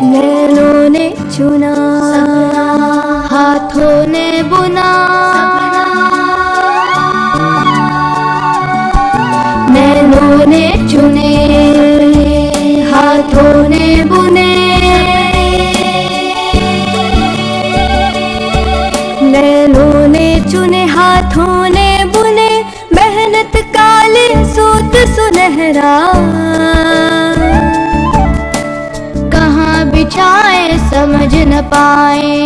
नैनों ने चुना, हाथों ने बुना, नैनों ने चुने, हाथों ने बुने, नैनों ने चुने, हाथों ने बुने, मेहनत काले सूत सुनहरा, कहाँ बिछाए समझ न पाए।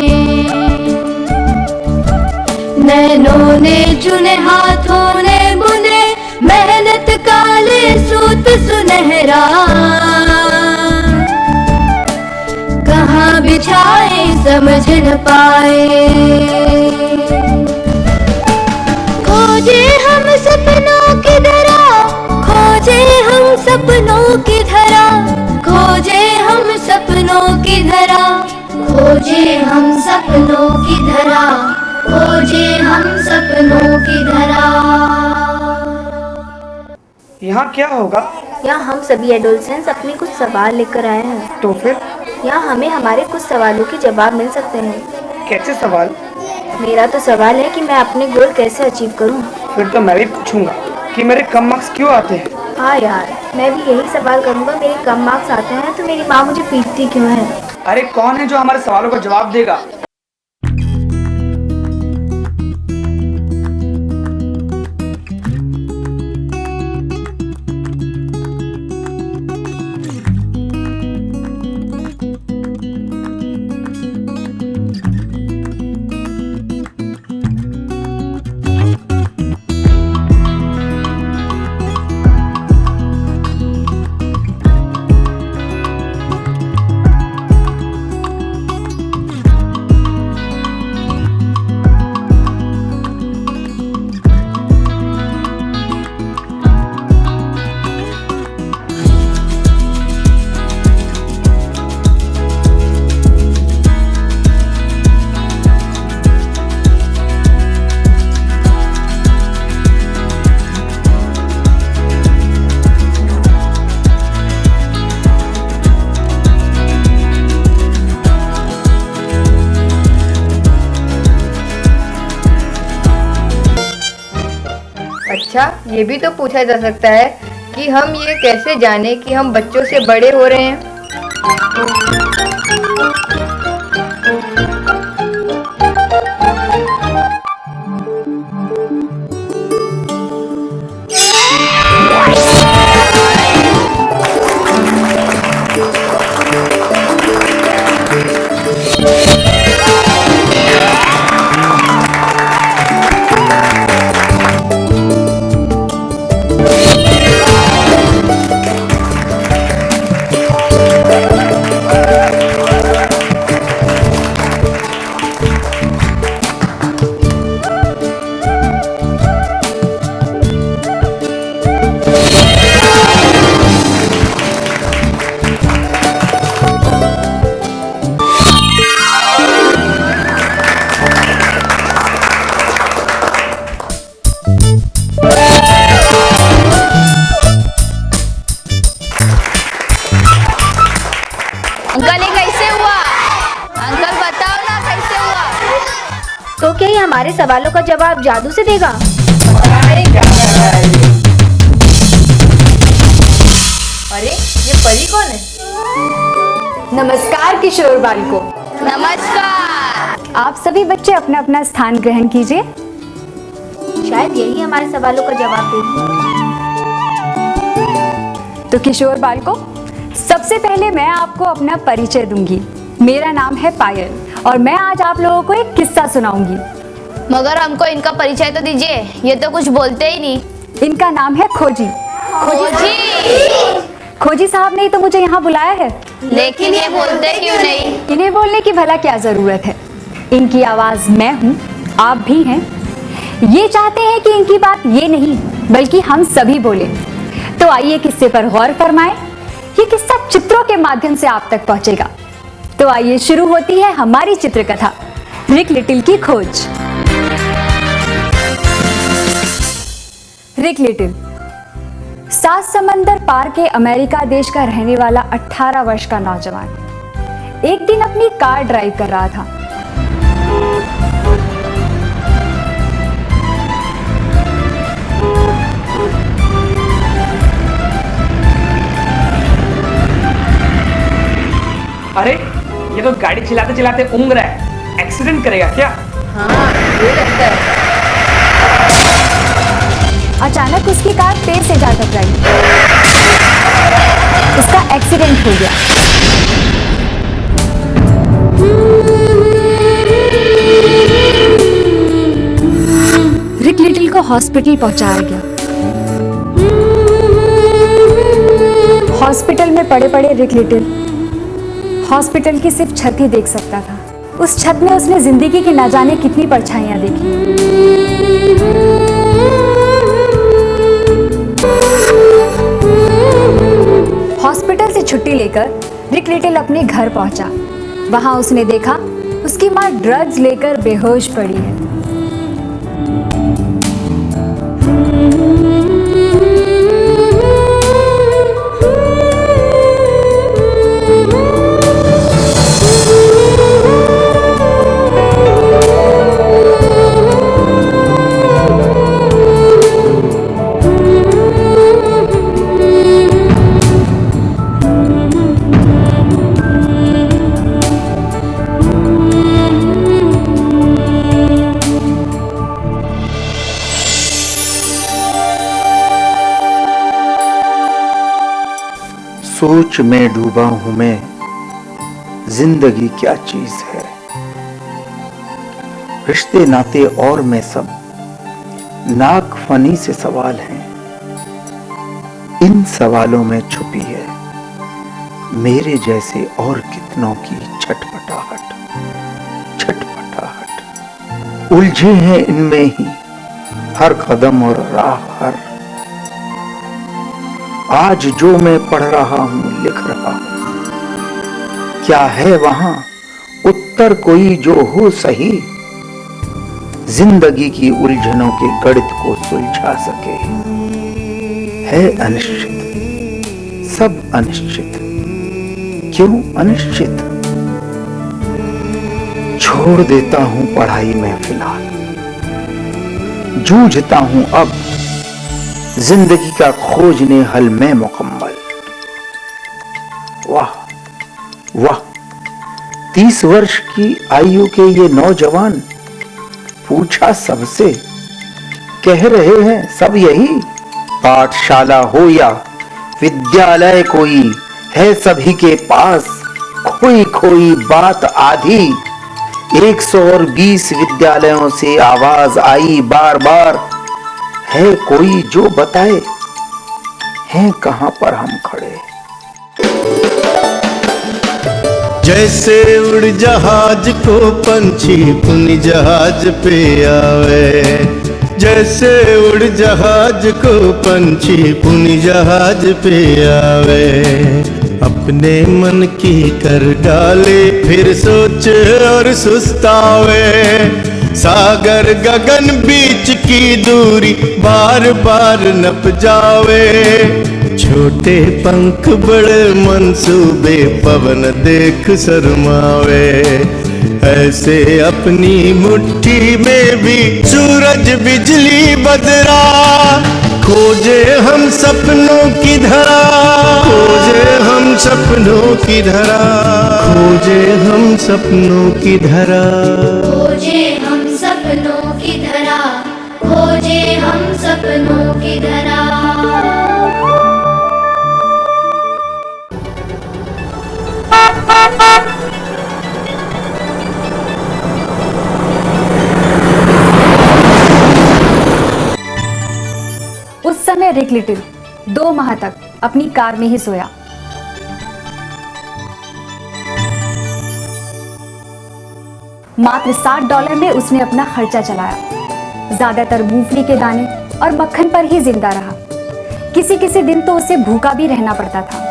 नैनों ने चुने, हाथों ने बुने, मेहनत काले सूत सुनहरा, कहाँ बिछाए समझ न पाए। खोजे हम सपनों की धरा, खोजे हम सपनों की धरा, खोजे हम सपनों की धरा, खोजे हम सपनों की धरा, खोजे हम सपनों की धरा। यहाँ क्या होगा? यहाँ हम सभी एडोलसेंस अपने कुछ सवाल लेकर आए हैं। तो फिर यहाँ हमें हमारे कुछ सवालों के जवाब मिल सकते हैं। कैसे सवाल? मेरा तो सवाल है कि मैं अपने गोल कैसे अचीव करूँ। फिर तो मैं भी पूछूंगा कि मेरे कम मार्क्स क्यों आते हैं। हाँ यार, मैं भी यही सवाल करूँगा, मेरे कम मार्क्स आते हैं तो मेरी माँ मुझे पीटती क्यों है। अरे कौन है जो हमारे सवालों का जवाब देगा? अच्छा, ये भी तो पूछा जा सकता है कि हम ये कैसे जाने कि हम बच्चों से बड़े हो रहे हैं। अंकल, ये कैसे हुआ? अंकल बताओ ना कैसे हुआ? तो क्या ये हमारे सवालों का जवाब जादू से देगा? अरे ये परी कौन है? नमस्कार किशोर बालकों। नमस्कार। आप सभी बच्चे अपना अपना स्थान ग्रहण कीजिए। शायद यही हमारे सवालों का जवाब देगी। तो किशोर बालकों, सबसे पहले मैं आपको अपना परिचय दूंगी। मेरा नाम है पायल और मैं आज आप लोगों को एक किस्सा सुनाऊंगी। मगर हमको इनका परिचय तो दीजिए, ये तो कुछ बोलते ही नहीं। इनका नाम है खोजी। खोजी साहब ने ही तो मुझे यहाँ बुलाया है। लेकिन ये बोलते क्यों नहीं? इन्हें बोलने की भला क्या जरूरत है? इनकी आवाज मैं हूँ, आप भी हैं। ये चाहते हैं कि इनकी बात ये नहीं बल्कि हम सभी बोले। तो आइए किस्से पर गौर फरमाएं। ये किस्सा चित्रों के माध्यम से आप तक पहुंचेगा। तो आइए शुरू होती है हमारी चित्रकथा, रिक लिटिल की खोज। रिक लिटिल सात समंदर पार के अमेरिका देश का रहने वाला 18 वर्ष का नौजवान एक दिन अपनी कार ड्राइव कर रहा था। अरे ये तो गाड़ी चलाते चलाते ऊँग रहा है, एक्सीडेंट करेगा क्या? हाँ, ये लगता है। अचानक उसकी कार पेड़ से जा टकराई। उसका एक्सीडेंट हो गया। रिक लिटिल को हॉस्पिटल पहुंचाया गया। हॉस्पिटल में पड़े पड़े रिक लिटिल हॉस्पिटल की सिर्फ छत ही देख सकता था। उस छत में उसने जिंदगी की ना जाने कितनी परछाइयां देखी। हॉस्पिटल से छुट्टी लेकर रिक लिटिल अपने घर पहुंचा। वहां उसने देखा उसकी मां ड्रग्स लेकर बेहोश पड़ी है। सोच में डूबा हूं मैं, जिंदगी क्या चीज है। रिश्ते नाते और मैं सब नाक फनी से सवाल हैं। इन सवालों में छुपी है मेरे जैसे और कितनों की छटपटाहट। उलझे हैं इनमें ही हर कदम और राह हर। आज जो मैं पढ़ रहा हूं, लिख रहा हूं, क्या है वहां उत्तर कोई जो हो सही, जिंदगी की उलझनों के गणित को सुलझा सके। है अनिश्चित, सब अनिश्चित, क्यों अनिश्चित। छोड़ देता हूं पढ़ाई में फिलहाल, जूझता हूं अब जिंदगी का खोजने हल में मुकम्मल। वाह वाह, 30 वर्ष की आयु के ये नौजवान, पूछा सबसे, कह रहे हैं सब यही। पाठशाला हो या विद्यालय कोई है सभी के पास, खोई खोई बात आधी। 120 विद्यालयों से आवाज आई बार बार, है कोई जो बताए हैं कहां पर हम खड़े। जैसे उड़ जहाज को पंछी पुनि जहाज पे आवे, जैसे उड़ जहाज को पंछी पुनि जहाज पे आवे। अपने मन की कर डाले फिर सोच और सुस्तावे, सागर गगन बीच की दूरी बार बार नप जावे। छोटे पंख बड़े मंसूबे पवन देख शर्मावे, ऐसे अपनी मुट्ठी में भी सूरज बिजली बदरा। खोजे हम सपनों की धरा, खोजे हम सपनों की धरा, खोजे हम सपनों की धरा, खोजे हम सपनों की धरा, खोजे हम सपनों की धरा। उस समय रिक लिटिल 2 माह तक अपनी कार में ही सोया। मात्र $60 में उसने अपना खर्चा चलाया। ज्यादातर मूंगफली के दाने और मक्खन पर ही जिंदा रहा। किसी किसी दिन तो उसे भूखा भी रहना पड़ता था।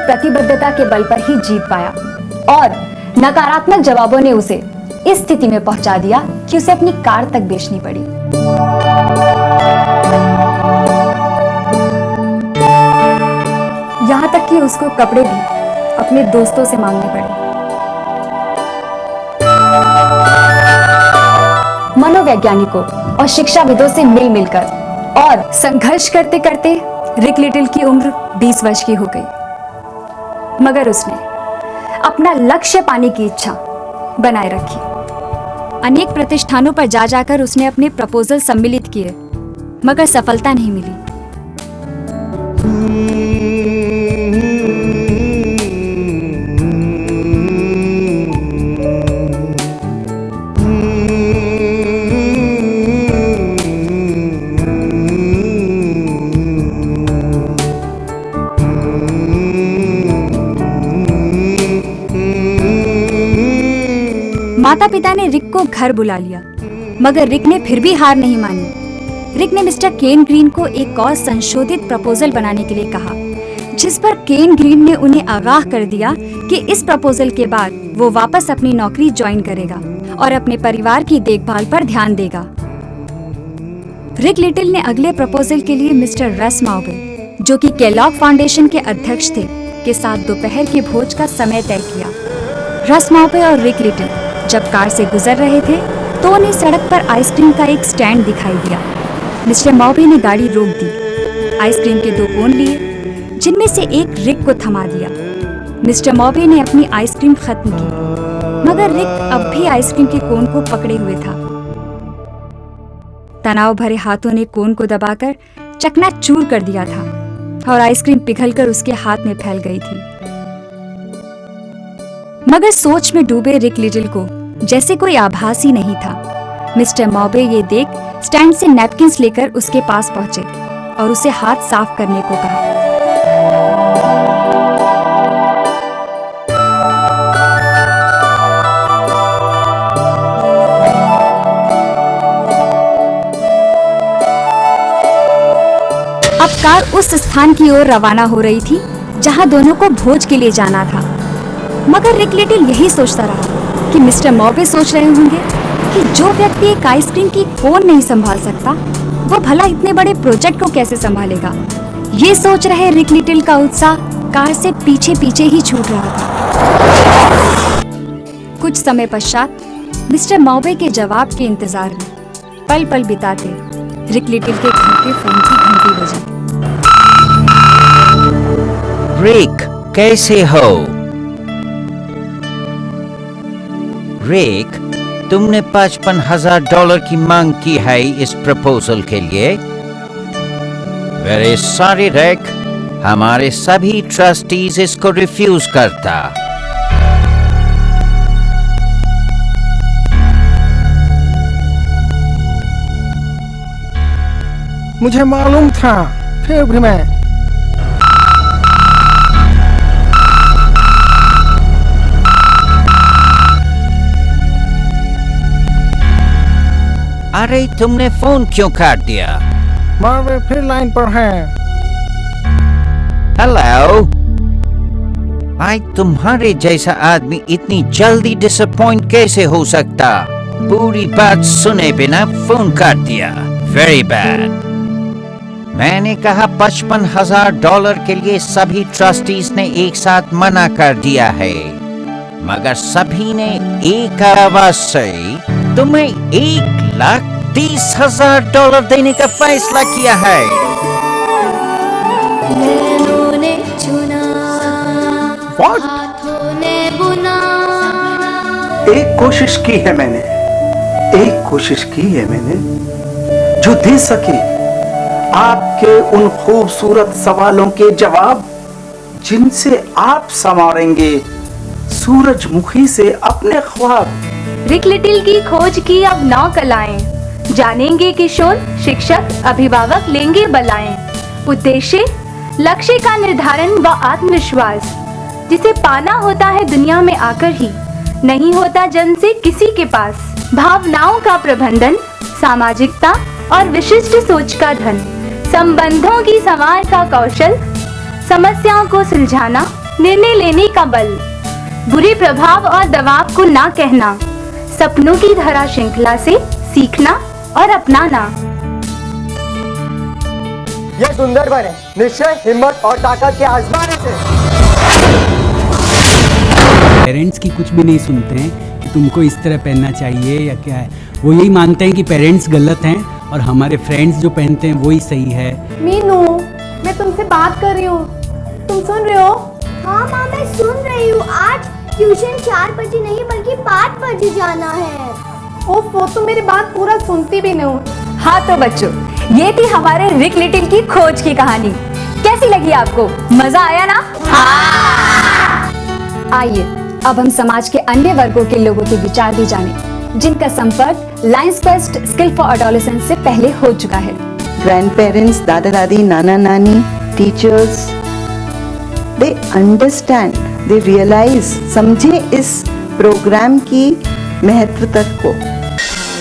प्रतिबद्धता के बल पर ही जीत पाया और नकारात्मक जवाबों ने उसे इस स्थिति में पहुंचा दिया कि उसे अपनी कार तक बेचनी पड़ी। यहां तक कि उसको कपड़े भी अपने दोस्तों से मांगने पड़े। मनोवैज्ञानिकों और शिक्षाविदों से मिल मिलकर और संघर्ष करते करते रिक लिटिल की उम्र 20 वर्ष की हो गई, मगर उसने अपना लक्ष्य पाने की इच्छा बनाए रखी। अनेक प्रतिष्ठानों पर जा जाकर उसने अपने प्रपोजल सम्मिलित किए, मगर सफलता नहीं मिली। माता पिता ने रिक को घर बुला लिया, मगर रिक ने फिर भी हार नहीं मानी। रिक ने मिस्टर केन ग्रीन को एक और संशोधित प्रपोजल बनाने के लिए कहा, जिस पर केन ग्रीन ने उन्हें आगाह कर दिया कि इस प्रपोजल के बाद वो वापस अपनी नौकरी ज्वाइन करेगा और अपने परिवार की देखभाल पर ध्यान देगा। रिक लिटिल ने अगले प्रपोजल के लिए मिस्टर रस मॉबे, जो कि केलॉग फाउंडेशन के अध्यक्ष थे, के साथ दोपहर के भोज का समय तय किया। रस मॉबे और रिक लिटिल जब कार से गुजर रहे थे तो उन्हें सड़क पर आइसक्रीम का एक स्टैंड दिखाई दिया। मिस्टर मॉबे ने गाड़ी रोक दी, आइसक्रीम के 2 कोन लिए, जिनमें से एक रिक को थमा दिया। मिस्टर मॉबे ने अपनी आइसक्रीम खत्म की, मगर रिक अब भी आइसक्रीम के कोन को पकड़े हुए था। तनाव भरे हाथों ने कोन को दबाकर चकनाचूर कर दिया था और आइसक्रीम पिघलकर उसके हाथ में फैल गई थी। मगर सोच में डूबे रिक लिटिल को जैसे कोई आभास ही नहीं था। मिस्टर मॉबे ये देख स्टैंड से नैपकिन्स लेकर उसके पास पहुंचे और उसे हाथ साफ करने को कहा। अब कार उस स्थान की ओर रवाना हो रही थी जहां दोनों को भोज के लिए जाना था, मगर रिक लिटिल यही सोचता रहा कि मिस्टर मॉबे सोच रहे होंगे कि जो व्यक्ति एक आइसक्रीम की कोन नहीं संभाल सकता, वो भला इतने बड़े प्रोजेक्ट को कैसे संभालेगा। ये सोच रहे रिक लिटिल का उत्साह कार से पीछे पीछे ही छूट रहा था। कुछ समय पश्चात मिस्टर मॉबे के जवाब के इंतजार में पल पल बिताते रिक लिटिल के घर के फोन की घंटी बजी। रिक, कैसे हो? रिक, तुमने $55,000 की मांग की है इस प्रपोजल के लिए। वेरी सॉरी रिक, हमारे सभी ट्रस्टीज इसको रिफ्यूज करता। मुझे मालूम था, फिर भी मैं अरे तुमने फोन क्यों काट दिया? मॉबे फिर लाइन पर है। हेलो, भाई तुम्हारे जैसा आदमी इतनी जल्दी डिसअपॉइंट कैसे हो सकता? पूरी बात सुने बिना फोन काट दिया। Very bad. मैंने कहा $55,000 के लिए सभी ट्रस्टीज ने एक साथ मना कर दिया है, मगर सभी ने एक आवाज से तुम्हें $1,30,000 देने का फैसला किया है। नैनों ने चुना, What? हाथों ने बुना। एक कोशिश की है मैंने, एक कोशिश की है मैंने जो दे सके आपके उन खूबसूरत सवालों के जवाब, जिनसे आप संवारेंगे सूरजमुखी से अपने ख्वाब। रिक लिटिल की खोज की अब 9 कलाएं, जानेंगे किशोर, शिक्षक, अभिभावक लेंगे बलाएं। उद्देश्य, लक्ष्य का निर्धारण व आत्मविश्वास, जिसे पाना होता है दुनिया में आकर ही, नहीं होता जन्म से किसी के पास। भावनाओं का प्रबंधन, सामाजिकता और विशिष्ट सोच का धन, संबंधों की संवार का कौशल, समस्याओं को सुलझाना निर्णय लेने का बल, बुरे प्रभाव और दबाव को ना कहना, सपनों की धारा श्रृंखला से सीखना और अपनाना। ये सुंदर बने निश्चय, हिम्मत और ताकत के आजमाने से। पेरेंट्स की कुछ भी नहीं सुनते हैं कि तुमको इस तरह पहनना चाहिए या क्या है, वो यही मानते हैं कि पेरेंट्स गलत हैं और हमारे फ्रेंड्स जो पहनते हैं वही सही है। मीनू, मैं तुमसे बात कर रही हूँ, तुम सुन रहे हो? हाँ माँ, मैं सुन रही हूँ। आज ट्यूशन 4 बजे नहीं बल्कि 5 बजे जाना है। वो तो मेरी बात पूरा सुनती भी नहीं हूँ। हाँ तो बच्चों, ये थी हमारे रिक लिटिल की खोज की कहानी। कैसी लगी आपको? मजा आया ना? आइए अब हम समाज के अन्य वर्गों के लोगों के विचार भी जानें, जिनका संपर्क Lions quest skill for adolescence से पहले हो चुका है। ग्रैंडपेरेंट्स, दादा दादी, नाना नानी, teachers, they understand, they realize, समझे इस प्रोग्राम की महत्वता को।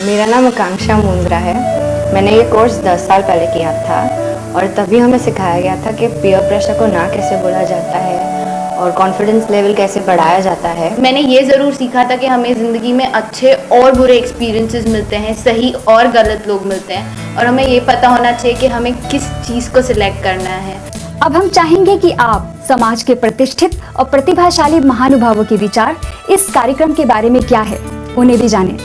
मेरा नाम आकांक्षा मुंद्रा है। मैंने ये कोर्स 10 साल पहले किया था और तभी हमें सिखाया गया था कि पीयर प्रेशर को ना कैसे बोला जाता है और कॉन्फिडेंस लेवल कैसे बढ़ाया जाता है। मैंने ये ज़रूर सीखा था कि हमें ज़िंदगी में अच्छे और बुरे एक्सपीरियंसेस मिलते हैं, सही और गलत लोग मिलते हैं, और हमें ये पता होना चाहिए कि हमें किस चीज़ को सिलेक्ट करना है। अब हम चाहेंगे कि आप समाज के प्रतिष्ठित और प्रतिभाशाली महानुभावों के विचार इस कार्यक्रम के बारे में क्या है उन्हें भी जानें।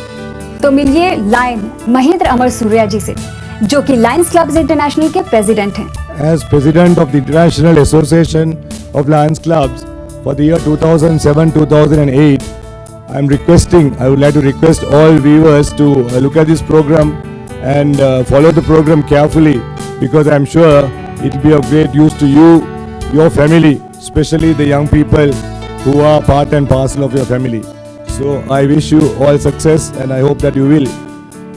तो मिलिए लायन महेंद्र अमर सूर्या जी से, जो कि लायंस क्लब्स इंटरनेशनल के प्रेसिडेंट हैं। As President of the International Association of Lions Clubs for the year 2007-2008, I would like to request all viewers to look at this program and follow the program carefully, because I'm sure it will be of great use to you, your family, especially the young people who are part and parcel of your family. So I wish you all success and I hope that you will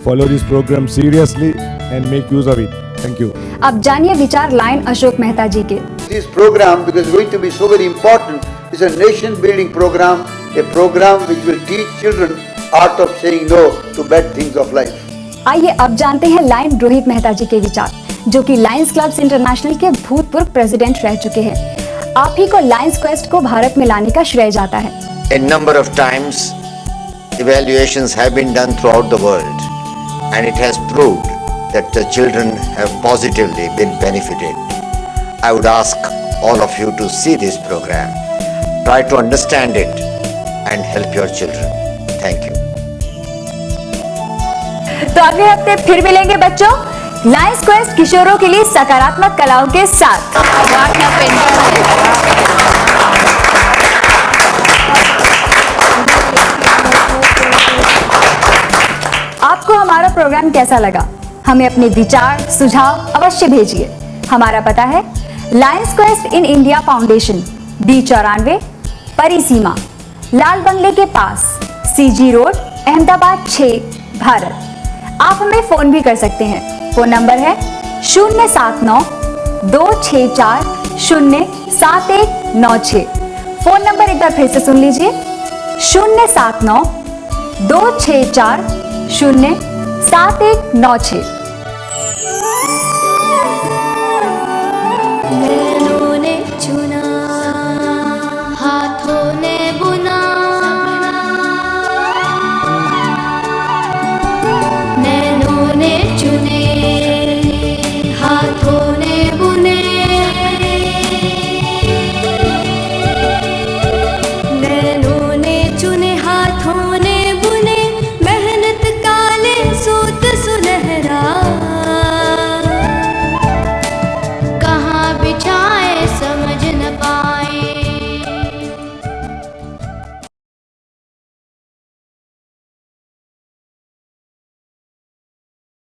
follow this program seriously and make use of it. Thank you. अब जानिए विचार lion Ashok Mehta जी के। This program, because it's going to be so very important, is a nation building program, a program which will teach children art of saying no to bad things of life. आइए अब जानते हैं lion Rohit Mehta जी के विचार, जो कि Lions clubs international के भूतपूर्व प्रेसिडेंट रह चुके हैं। आप ही को लायंस क्वेस्ट को भारत में लाने का श्रेय जाता है। A number of times evaluations have been done throughout the world and it has proved that the children have positively been benefited. I would ask all of you to see this program, try to understand it and help your children. Thank you. तो अगले हफ्ते फिर मिलेंगे बच्चों Lions quest किशोरों के लिए सकारात्मक कलाओं के साथ। आपको हमारा प्रोग्राम कैसा लगा? हमें अपने विचार सुझाव अवश्य भेजिए। हमारा पता है Lions quest in India foundation, D94, परिसीमा, लाल बंगले के पास, CG रोड, अहमदाबाद 6, भारत। आप हमें फोन भी कर सकते हैं। फोन नंबर है 079-264-07196। फोन नंबर एक बार फिर से सुन लीजिए, 079-264-07196।